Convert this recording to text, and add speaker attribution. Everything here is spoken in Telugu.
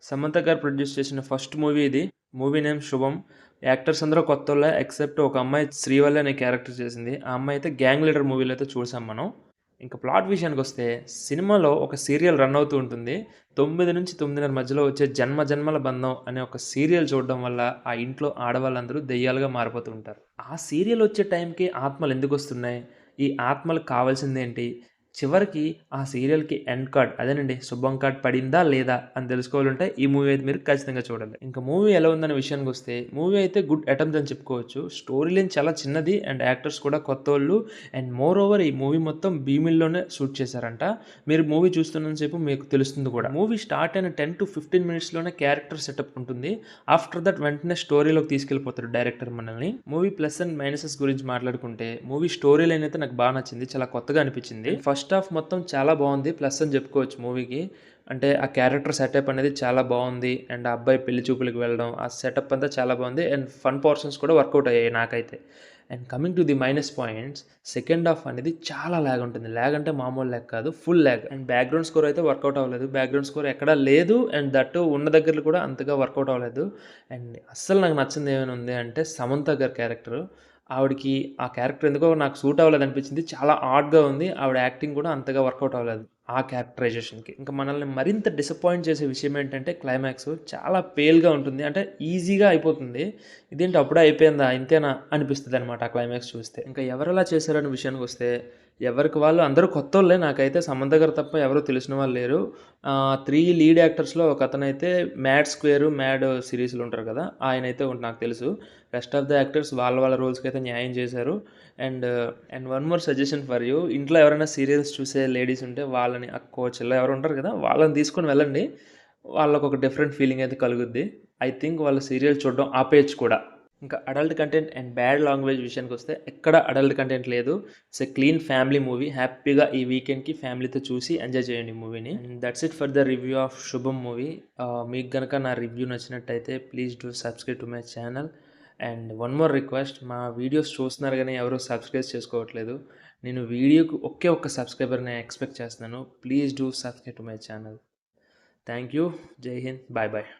Speaker 1: సమంత గారు ప్రొడ్యూస్ చేసిన ఫస్ట్ మూవీ ఇది. మూవీ నేమ్ 'శుభం'. యాక్టర్స్ అందరూ కొత్తోళ్ళే ఎక్సెప్ట్ ఒక అమ్మాయి 'శ్రీవల్లి' అనే క్యారెక్టర్ చేసింది. ఆ అమ్మాయి అయితే 'గ్యాంగ్ లీడర్' మూవీలో అయితే చూసాం మనం. ఇంక ప్లాట్ విషయానికొస్తే సినిమాలో ఒక సీరియల్ రన్ అవుతూ ఉంటుంది. 9-9:30 మధ్యలో వచ్చే 'జన్మ జన్మల బంధం' అనే ఒక సీరియల్ చూడడం వల్ల ఆ ఇంట్లో ఆడవాళ్ళందరూ దెయ్యాలుగా మారిపోతూ ఉంటారు. ఆ సీరియల్ వచ్చే టైంకి ఆత్మలు ఎందుకొస్తున్నాయి? ఈ ఆత్మలకు కావాల్సిందేంటి? చివరికి ఆ సీరియల్‌కి ఎండ్ కార్డ్ అదేనండి శుభం కార్డ్ పడిందా? లేదా? అని తెలుసుకోవాలంటే ఈ మూవీ అయితే మీరు ఖచ్చితంగా చూడాలి. ఇంక మూవీ ఎలా ఉందనే విషయానికొస్తే మూవీ అయితే గుడ్ అటెంప్ట్ అని చెప్పుకోవచ్చు. స్టోరీ లైన్ చాలా చిన్నది అండ్ యాక్టర్స్ కూడా కొత్తోళ్ళు అండ్ మోర్ ఓవర్ ఈ మూవీ మొత్తం భీమిలిలోనే షూట్ చేశారంట. మీరు మూవీ చూస్తున్నంత సేపు మీకు తెలుస్తుంది కూడా. మూవీ స్టార్ట్ అయిన 10-15 మినిట్స్‌లోనే క్యారెక్టర్ సెటప్ ఉంటుంది. ఆఫ్టర్ దట్ వెంటనే స్టోరీలోకి తీసుకెళ్ళిపోతాడు డైరెక్టర్ మనల్ని. మూవీ ప్లస్ అండ్ మైనసెస్ గురించి మాట్లాడుకుంటే మూవీ స్టోరీ లైన్ అయితే నాకు బాగా నచ్చింది. చాలా కొత్తగా అనిపించింది. ఫస్ట్ హాఫ్ మొత్తం చాలా బాగుంది. ప్లస్ అని చెప్పుకోవచ్చు మూవీకి. అంటే ఆ క్యారెక్టర్ సెటప్ అనేది చాలా బాగుంది అండ్ ఆ అబ్బాయి పెళ్లి చూపులకు వెళ్ళడం ఆ సెటప్ అంతా చాలా బాగుంది అండ్ ఫన్ పోర్షన్స్ కూడా వర్కౌట్ అయ్యాయి నాకైతే. And coming to the minus points, second half అనేది చాలా ల్యాగ్ ఉంటుంది. ల్యాగ్ అంటే మామూలు ల్యాగ్ కాదు, full lag. And background score అయితే వర్కౌట్ అవ్వలేదు. బ్యాక్గ్రౌండ్ స్కోర్ ఎక్కడా లేదు అండ్ దట్టు ఉన్న దగ్గరలో కూడా అంతగా వర్కౌట్ అవ్వలేదు. అండ్ అస్సలు నాకు నచ్చింది ఏమైనా ఉంది అంటే సమంత గారి క్యారెక్టర్. ఆవిడకి ఆ క్యారెక్టర్ ఎందుకో నాకు సూట్ అవ్వలేదు అనిపించింది. చాలా ఆడ్‌గా ఉంది. ఆవిడ యాక్టింగ్ కూడా అంతగా వర్కౌట్ అవ్వలేదు ఆ క్యారెక్టరైజేషన్‌కి. ఇంకా మనల్ని మరింత డిసప్పాయింట్ చేసే విషయం ఏంటంటే క్లైమాక్స్ చాలా పేల్‌గా ఉంటుంది. అంటే ఈజీగా అయిపోతుంది. ఇదేంటి అప్పుడే అయిపోయిందా? ఇంతేనా? అనిపిస్తదనమాట ఆ క్లైమాక్స్ చూస్తే. ఇంకా ఎవరెలా చేశారనే విషయానికొస్తే ఎవరికి వాళ్ళు అందరూ కొత్తోళ్ళే. నాకైతే సమంత గారు తప్ప ఎవరు తెలిసిన వాళ్ళు లేరు. 3 లీడ్ యాక్టర్స్‌లో ఒకతనైతే 'మ్యాడ్ స్క్వేర్', 'మ్యాడ్' సిరీస్‌లో ఉంటారు కదా! ఆయనైతే నాకు తెలుసు. రెస్ట్ ఆఫ్ ద యాక్టర్స్ వాళ్ళ రోల్స్‌కి అయితే న్యాయం చేశారు. And, one more suggestion for you. ఇంట్లో ఎవరైనా సీరియల్స్ చూసే లేడీస్ ఉంటే వాళ్ళని అక్కో, చెల్లో ఎవరో ఉంటారు కదా! వాళ్ళని తీసుకొని వెళ్ళండి. వాళ్ళకొక డిఫరెంట్ ఫీలింగ్ అయితే కలుగుద్ది. ఐ థింక్ వాళ్ళు సీరియల్ చూడడం ఆపేయొచ్చు కూడా. ఇంకా adult content and bad language విషయానికొస్తే ఎక్కడ అడల్ట్ కంటెంట్ లేదు. It's a clean family movie. హ్యాపీగా ఈ వీకెండ్‌కి ఫ్యామిలీతో చూసి ఎంజాయ్ చేయండి ఈ మూవీని. And that's it for the review of 'శుభం' మూవీ. మీకు గనక నా రివ్యూ నచ్చినట్టయితే please do subscribe to my channel. And one more request, మా వీడియోస్ చూస్తున్నారు కానీ ఎవరు సబ్స్క్రైబ్ చేసుకోవట్లేదు. నేను వీడియోకి ఒకే ఒక్క సబ్స్క్రైబర్‌ని ఎక్స్పెక్ట్ చేస్తున్నాను. Please do subscribe to my channel. Thank you. జై హింద్. Bye bye.